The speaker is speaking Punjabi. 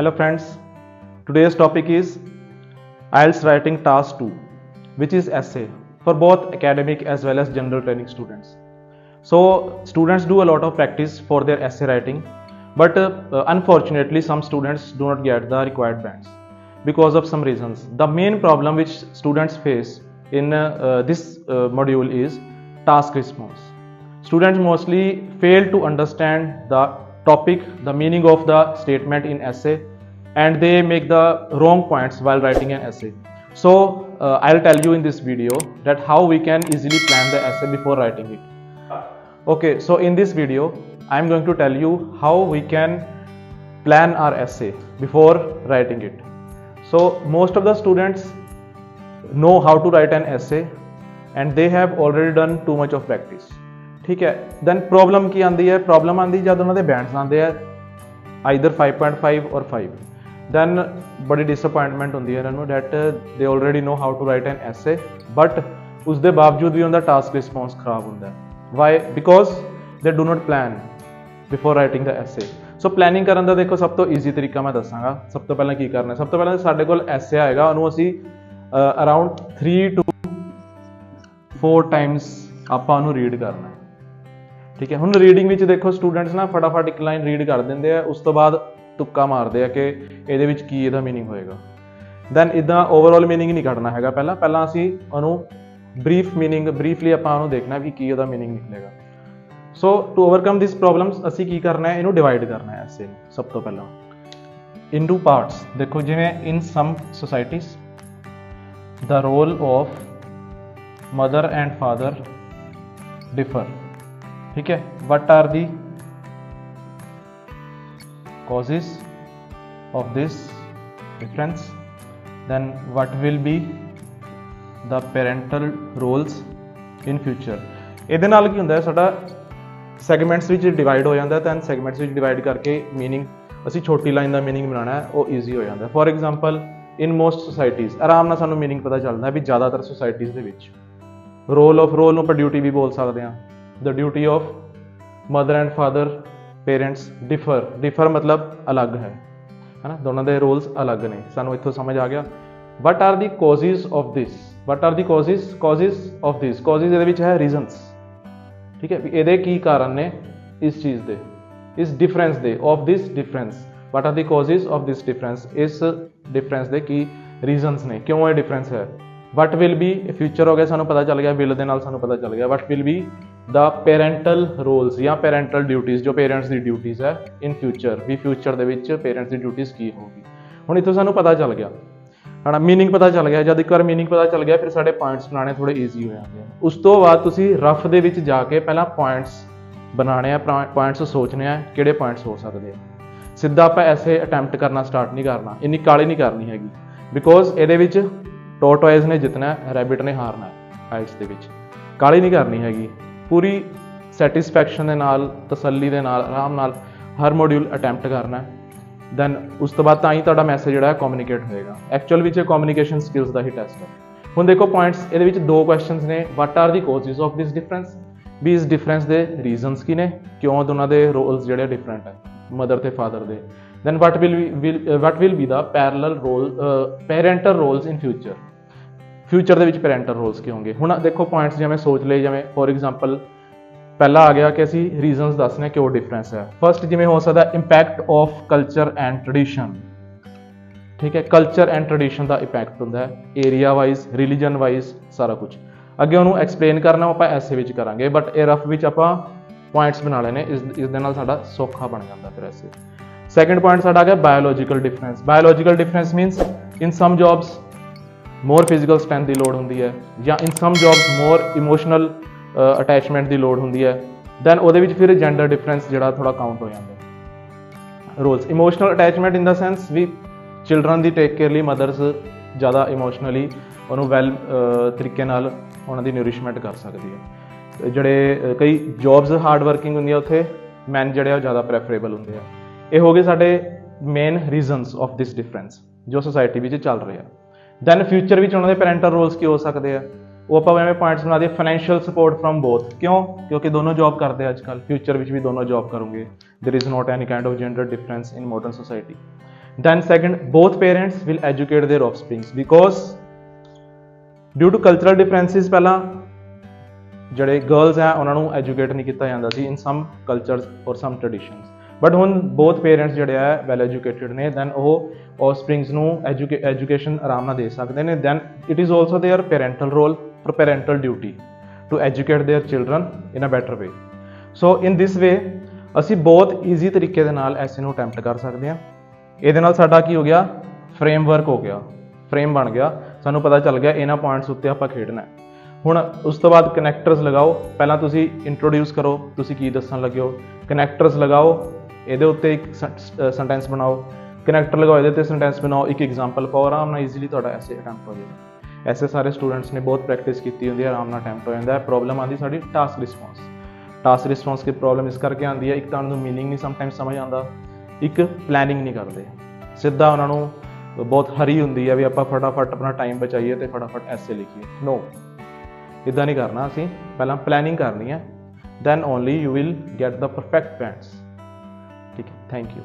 Hello friends, today's topic is IELTS writing task 2, which is essay for both academic as well as general training students. So students do a lot of practice for their essay writing, but unfortunately some students do not get the required bands because of some reasons. The main problem which students face in this module is task response. Students mostly fail to understand the topic, the meaning of the statement in essay, and they make the wrong points while writing an essay. So I'll tell you in this video that how we can easily plan the essay before writing it. Okay, so in this video I'm going to tell you how we can plan our essay before writing it. So most of the students know how to write an essay and they have already done too much of practice. ठीक है, then problem की आंदी है, problem आंदी जब उन्होंने बैंड्स आंदे हैं either 5.5 or 5, then बड़ी disappointment होंदी है इन्होंने that they already know how to write an essay, but उसदे बावजूद भी उनका task response खराब होंदा है. Why? Because they do not plan before writing the essay. So planning ਕਰਨ ਦਾ ਦੇਖੋ ਸਭ ਤੋਂ easy ਤਰੀਕਾ ਮੈਂ ਦੱਸਾਂਗਾ. ਸਭ ਤੋਂ ਪਹਿਲਾਂ ਕੀ ਕਰਨਾ ਹੈ, ਸਭ ਤੋਂ ਪਹਿਲਾਂ ਸਾਡੇ ਕੋਲ essay ਆਏਗਾ, ਉਹਨੂੰ ਅਸੀਂ around 3 to 4 times ਆਪਾਂ ਉਹਨੂੰ ਰੀਡ ਕਰਨਾ ਹੈ. ठीक है, ਹੁਣ ਰੀਡਿੰਗ ਵਿੱਚ ਦੇਖੋ ਸਟੂਡੈਂਟਸ ਨਾ ਫਟਾਫਟ ਇੱਕ ਲਾਈਨ ਰੀਡ ਕਰ ਦਿੰਦੇ ਆ, ਉਸ ਤੋਂ ਬਾਅਦ ਤੁੱਕਾ ਮਾਰਦੇ ਆ ਕਿ ਇਹਦੇ ਵਿੱਚ ਕੀ ਇਹਦਾ ਮੀਨਿੰਗ ਹੋਏਗਾ. ਦੈਨ ਇਦਾਂ ਓਵਰਆਲ ਮੀਨਿੰਗ ਨਹੀਂ ਕੱਢਣਾ ਹੈਗਾ, ਪਹਿਲਾਂ ਅਸੀਂ ਉਹਨੂੰ ਬਰੀਫ ਮੀਨਿੰਗ ਬਰੀਫਲੀ ਆਪਾਂ ਉਹਨੂੰ ਦੇਖਣਾ ਵੀ ਕੀ ਉਹਦਾ ਮੀਨਿੰਗ ਨਿਕਲੇਗਾ. So to overcome this problems ਅਸੀਂ ਕੀ ਕਰਨਾ ਹੈ, ਇਹਨੂੰ ਡਿਵਾਈਡ ਕਰਨਾ ਹੈ ਐਸੇ ਨੂੰ. ਸਭ ਤੋਂ ਪਹਿਲਾਂ ਇਨਟੂ ਪਾਰਟਸ. ਦੇਖੋ ਜਿਵੇਂ in some societies the role of mother and father differ. ठीक है, what are the causes of this difference, then what will be the parental roles in future. ਇਹਦੇ ਨਾਲ ਕੀ ਹੁੰਦਾ ਹੈ, ਸਾਡਾ ਸੈਗਮੈਂਟਸ ਵਿੱਚ ਡਿਵਾਈਡ ਹੋ ਜਾਂਦਾ ਹੈ, ਤਾਂ ਸੈਗਮੈਂਟਸ ਵਿੱਚ ਡਿਵਾਈਡ ਕਰਕੇ ਮੀਨਿੰਗ ਅਸੀਂ ਛੋਟੀ ਲਾਈਨ ਦਾ ਮੀਨਿੰਗ ਬਣਾਉਣਾ ਹੈ, ਉਹ ਈਜ਼ੀ ਹੋ ਜਾਂਦਾ ਹੈ. For example in most societies ਆਰਾਮ ਨਾਲ ਸਾਨੂੰ ਮੀਨਿੰਗ ਪਤਾ ਚੱਲਦਾ ਵੀ ਜ਼ਿਆਦਾਤਰ ਸੋਸਾਇਟੀਜ਼ ਦੇ ਵਿੱਚ ਰੋਲ ਨੂੰ ਆਪਾਂ ਡਿਊਟੀ ਵੀ ਬੋਲ ਸਕਦੇ ਹਾਂ. The duty of mother and father parents differ ਮਤਲਬ ਅਲੱਗ ਹੈ ਨਾ, ਦੋਨਾਂ ਦੇ ਰੋਲਸ ਅਲੱਗ ਨੇ. ਸਾਨੂੰ ਇੱਥੋਂ ਸਮਝ ਆ ਗਿਆ. What are the ਕੌਜ਼ਿਸ of this, what are the ਕੌਜ਼ਿਸ of this. ਕੌਜ਼ਿਸ ਇਹਦੇ ਵਿੱਚ ਹੈ ਰੀਜ਼ਨਸ. ਠੀਕ ਹੈ, ਵੀ ਇਹਦੇ ਕੀ ਕਾਰਨ ਨੇ ਇਸ ਚੀਜ਼ ਦੇ, ਇਸ ਡਿਫਰੈਂਸ ਦੇ, of this difference. What are the ਕੌਜ਼ਿਸ of this difference, ਇਸ ਡਿਫਰੈਂਸ ਦੇ ਕੀ ਰੀਜ਼ਨਸ ਨੇ, ਕਿਉਂ ਇਹ ਡਿਫਰੈਂਸ ਹੈ. ਵਟ ਵਿਲ ਬੀ, ਫਿਊਚਰ ਹੋ ਗਿਆ, ਸਾਨੂੰ ਪਤਾ ਚੱਲ ਗਿਆ, ਵਿਲ ਦੇ ਨਾਲ ਸਾਨੂੰ ਪਤਾ ਚੱਲ ਗਿਆ. What will be the parental roles ਜਾਂ ਪੈਰੈਂਟਲ ਡਿਊਟੀਜ਼, ਜੋ ਪੇਰੈਂਟਸ ਦੀ ਡਿਊਟੀਜ਼ ਹੈ ਇਨ ਫਿਊਚਰ, ਵੀ ਫਿਊਚਰ ਦੇ ਵਿੱਚ ਪੇਰੈਂਟਸ ਦੀ ਡਿਊਟੀਜ਼ ਕੀ ਹੋਊਗੀ. ਹੁਣ ਇੱਥੋਂ ਸਾਨੂੰ ਪਤਾ ਚੱਲ ਗਿਆ ਹੈ ਨਾ, ਮੀਨਿੰਗ ਪਤਾ ਚੱਲ ਗਿਆ. ਜਦ ਇੱਕ ਵਾਰ ਮੀਨਿੰਗ ਪਤਾ ਚੱਲ ਗਿਆ, ਫਿਰ ਸਾਡੇ ਪੁਆਇੰਟਸ ਬਣਾਉਣੇ ਥੋੜ੍ਹੇ ਈਜ਼ੀ ਹੋ ਜਾਂਦੇ ਆ. ਉਸ ਤੋਂ ਬਾਅਦ ਤੁਸੀਂ ਰਫ ਦੇ ਵਿੱਚ ਜਾ ਕੇ ਪਹਿਲਾਂ ਪੁਆਇੰਟਸ ਬਣਾਉਣੇ ਆ, ਪੁਆਇੰਟਸ ਸੋਚਣੇ ਆ ਕਿਹੜੇ ਪੁਆਇੰਟਸ ਹੋ ਸਕਦੇ ਆ. ਸਿੱਧਾ ਆਪਾਂ ਐਸੇ ਅਟੈਂਪਟ ਕਰਨਾ ਸਟਾਰਟ ਨਹੀਂ ਕਰਨਾ, ਇੰਨੀ ਕਾਹਲੀ ਨਹੀਂ ਕਰਨੀ ਹੈਗੀ, ਬਿਕੋਜ਼ ਇਹਦੇ ਵਿੱਚ ਟੋਰਟੋਇਜ਼ ਨੇ ਜਿੱਤਣਾ, ਰੈਬਿਟ ਨੇ ਹਾਰਨਾ ਆਇਲਟਸ ਦੇ ਵਿੱਚ. ਕਾਹਲੀ ਨਹੀਂ ਕਰਨੀ ਹੈਗੀ, ਪੂਰੀ ਸੈਟਿਸਫੈਕਸ਼ਨ ਦੇ ਨਾਲ, ਤਸੱਲੀ ਦੇ ਨਾਲ, ਆਰਾਮ ਨਾਲ ਹਰ ਮੋਡਿਊਲ ਅਟੈਂਪਟ ਕਰਨਾ. ਦੈਨ ਉਸ ਤੋਂ ਬਾਅਦ ਤਾਂ ਹੀ ਤੁਹਾਡਾ ਮੈਸੇਜ ਜਿਹੜਾ ਹੈ ਕਮਿਊਨੀਕੇਟ ਹੋਏਗਾ. ਐਕਚੁਅਲ ਵਿੱਚ ਕਮਿਊਨੀਕੇਸ਼ਨ ਸਕਿੱਲਸ ਦਾ ਹੀ ਟੈਸਟ ਹੈ. ਹੁਣ ਦੇਖੋ ਪੁਆਇੰਟਸ ਇਹਦੇ ਵਿੱਚ 2 ਕੁਐਸਚਨਸ ਨੇ. What are the ਕੌਜ਼ਿਸ of this difference, ਵੀ ਇਸ ਡਿਫਰੈਂਸ ਦੇ ਰੀਜ਼ਨਸ ਕੀ ਨੇ, ਕਿਉਂ ਦੋਨਾਂ ਦੇ ਰੋਲਸ ਜਿਹੜੇ ਡਿਫਰੈਂਟ ਹੈ ਮਦਰ ਤੇ ਫਾਦਰ ਦੇ. Then what will be the parental roles in future. Future ਦੇ ਵਿੱਚ ਪੈਰੈਂਟਲ ਰੋਲਸ ਕੀ ਹੋਣਗੇ. ਹੁਣ ਦੇਖੋ ਪੁਆਇੰਟਸ ਜਿਵੇਂ ਸੋਚ ਲਏ, ਜਿਵੇਂ ਫੋਰ ਐਗਜ਼ਾਮਪਲ ਪਹਿਲਾ ਆ ਗਿਆ ਕਿ ਅਸੀਂ ਰੀਜ਼ਨਸ ਦੱਸਣੇ ਕਿਉਂ ਡਿਫਰੈਂਸ ਹੈ. ਫਸਟ ਜਿਵੇਂ ਹੋ ਸਕਦਾ impact of culture and tradition. ਠੀਕ ਹੈ, culture and tradition the impact ਹੁੰਦਾ ਹੈ ਏਰੀਆ ਵਾਈਜ਼, ਰਿਲੀਜਨ ਵਾਈਜ਼, ਸਾਰਾ ਕੁਝ. ਅੱਗੇ ਉਹਨੂੰ ਐਕਸਪਲੇਨ ਕਰਨਾ ਆਪਾਂ ਐਸੇ ਵਿੱਚ ਕਰਾਂਗੇ, ਬਟ ਇਹ ਰਫ ਵਿੱਚ ਆਪਾਂ ਪੁਆਇੰਟਸ ਬਣਾ ਲੈਣੇ, ਇਸ ਦੇ ਨਾਲ ਸਾਡਾ ਸੌਖਾ ਬਣ ਜਾਂਦਾ ਫਿਰ ਐਸੇ. ਸੈਕੰਡ ਪੁਆਇੰਟ ਸਾਡਾ ਆ ਗਿਆ biological difference. Biological difference means in some jobs more physical strength ਦੀ ਲੋੜ ਹੁੰਦੀ ਹੈ, ਜਾਂ in some jobs more emotional attachment ਦੀ ਲੋੜ ਹੁੰਦੀ ਹੈ. ਦੈਨ ਉਹਦੇ ਵਿੱਚ ਫਿਰ ਜੈਂਡਰ ਡਿਫਰੈਂਸ ਜਿਹੜਾ ਥੋੜਾ ਕਾਊਂਟ ਹੋ ਜਾਂਦਾ. ਰੋਲਸ ਇਮੋਸ਼ਨਲ ਅਟੈਚਮੈਂਟ ਇਨ ਦਾ ਸੈਂਸ ਵੀ ਚਿਲਡਰਨ ਦੀ ਟੇਕ ਕੇਅਰ ਲਈ ਮਦਰਸ ਜ਼ਿਆਦਾ ਇਮੋਸ਼ਨਲੀ ਉਹਨੂੰ ਵੈਲ ਤਰੀਕੇ ਨਾਲ ਉਹਨਾਂ ਦੀ ਨਿਊਰਿਸ਼ਮੈਂਟ ਕਰ ਸਕਦੀ ਹੈ. ਜਿਹੜੇ ਕਈ ਜੌਬਸ ਹਾਰਡ ਵਰਕਿੰਗ ਹੁੰਦੀਆਂ ਉੱਥੇ ਮੈਨ ਜਿਹੜੇ ਆ ਉਹ ਜ਼ਿਆਦਾ ਪ੍ਰੈਫਰੇਬਲ ਹੁੰਦੇ ਆ. ਇਹ ਹੋ ਗਏ ਸਾਡੇ main reasons of this difference ਜੋ ਸੋਸਾਇਟੀ ਵਿੱਚ ਚੱਲ ਰਿਹਾ. ਦੈਨ ਫਿਊਚਰ ਵਿੱਚ ਉਹਨਾਂ ਦੇ ਪੈਰੈਂਟਲ ਰੋਲਸ ਕੀ ਹੋ ਸਕਦੇ ਆ, ਉਹ ਆਪਾਂ ਐਵੇਂ ਪੁਆਇੰਟਸ ਬਣਾ ਦਈਏ. ਫਾਈਨੈਂਸ਼ੀਅਲ ਸਪੋਰਟ ਫਰਮ ਬੋਥ, ਕਿਉਂਕਿ ਦੋਨੋਂ ਜੌਬ ਕਰਦੇ ਅੱਜ ਕੱਲ੍ਹ, ਫਿਊਚਰ ਵਿੱਚ ਵੀ ਦੋਨੋਂ ਜੌਬ ਕਰੋਗੇ. There is not any kind of gender difference in modern society. Then second, both parents will educate their offsprings because due to cultural differences ਪਹਿਲਾਂ ਜਿਹੜੇ ਗਰਲਸ ਹੈ ਉਹਨਾਂ ਨੂੰ ਐਜੂਕੇਟ ਨਹੀਂ ਕੀਤਾ ਜਾਂਦਾ ਸੀ ਇਨ ਸਮ ਕਲਚਰਸ ਔਰ ਸਮ ਟ੍ਰੈਡੀਸ਼ਨਸ, ਬਟ ਹੁਣ ਬੋਥ ਪੇਰੈਂਟਸ ਜਿਹੜੇ ਆ ਵੈਲ ਐਜੂਕੇਟਡ ਨੇ, ਦੈਨ ਉਹ ਆਫਸਪ੍ਰਿੰਗਸ ਨੂੰ ਐਜੂਕੇਸ਼ਨ ਆਰਾਮ ਨਾਲ ਦੇ ਸਕਦੇ ਨੇ। Then it is also their parental role or parental duty to educate their children in a better way. So in this way ਅਸੀਂ ਬਹੁਤ ਈਜ਼ੀ ਤਰੀਕੇ ਦੇ ਨਾਲ ਐਸੇ ਨੂੰ ਅਟੈਂਪਟ ਕਰ ਸਕਦੇ ਹਾਂ। ਇਹਦੇ ਨਾਲ ਸਾਡਾ ਕੀ ਹੋ ਗਿਆ, ਫਰੇਮਵਰਕ ਹੋ ਗਿਆ, ਫਰੇਮ ਬਣ ਗਿਆ, ਸਾਨੂੰ ਪਤਾ ਚੱਲ ਗਿਆ ਇਹਨਾਂ ਪੁਆਇੰਟਸ ਉੱਤੇ ਆਪਾਂ ਖੇਡਣਾ। ਹੁਣ ਉਸ ਤੋਂ ਬਾਅਦ ਕਨੈਕਟਰਸ ਲਗਾਓ। ਪਹਿਲਾਂ ਤੁਸੀਂ ਇੰਟਰੋਡਿਊਸ ਕਰੋ, ਤੁਸੀਂ ਕੀ ਦੱਸਣ ਲੱਗੇ ਹੋ, ਕਨੈਕਟਰਸ ਲਗਾਓ, ਇਹਦੇ ਉੱਤੇ ਇੱਕ ਸੈਂਟੈਂਸ ਬਣਾਓ, ਕਨੈਕਟਰ ਲਗਾਓ, ਇਹਦੇ ਉੱਤੇ ਸੈਂਟੈਂਸ ਬਣਾਓ, ਇੱਕ ਐਗਜ਼ਾਮਪਲ ਪਾਓ, ਆਰਾਮ ਨਾਲ ਈਜ਼ੀਲੀ ਤੁਹਾਡਾ ਐਸੇ ਅਟੈਂਪਟ ਹੋ ਜਾਏਗਾ। ਐਸੇ ਸਾਰੇ ਸਟੂਡੈਂਟਸ ਨੇ ਬਹੁਤ ਪ੍ਰੈਕਟਿਸ ਕੀਤੀ ਹੁੰਦੀ ਹੈ, ਆਰਾਮ ਨਾਲ ਅਟੈਂਪਟ ਹੋ ਜਾਂਦਾ ਹੈ। ਪ੍ਰੋਬਲਮ ਆਉਂਦੀ ਸਾਡੀ ਟਾਸਕ ਰਿਸਪੌਂਸ। ਟਾਸਕ ਰਿਸਪੌਂਸ ਦੀ ਪ੍ਰੋਬਲਮ ਇਸ ਕਰਕੇ ਆਉਂਦੀ ਹੈ, ਇੱਕ ਤਾਂ ਉਹਨੂੰ ਮੀਨਿੰਗ ਨਹੀਂ ਸਮਟਾਈਮਸ ਸਮਝ ਆਉਂਦਾ, ਇੱਕ ਪਲੈਨਿੰਗ ਨਹੀਂ ਕਰਦੇ, ਸਿੱਧਾ ਉਹਨਾਂ ਨੂੰ ਬਹੁਤ ਹਰੀ ਹੁੰਦੀ ਹੈ ਵੀ ਆਪਾਂ ਫਟਾਫਟ ਆਪਣਾ ਟਾਈਮ ਬਚਾਈਏ ਤੇ ਫਟਾਫਟ ਐਸੇ ਲਿਖੀਏ। ਨੋ, ਇੱਦਾਂ ਨਹੀਂ ਕਰਨਾ। ਅਸੀਂ ਪਹਿਲਾਂ ਪਲੈਨਿੰਗ ਕਰਨੀ ਹੈ, then only you will get the perfect points. ਠੀਕ ਹੈ, ਥੈਂਕ ਯੂ।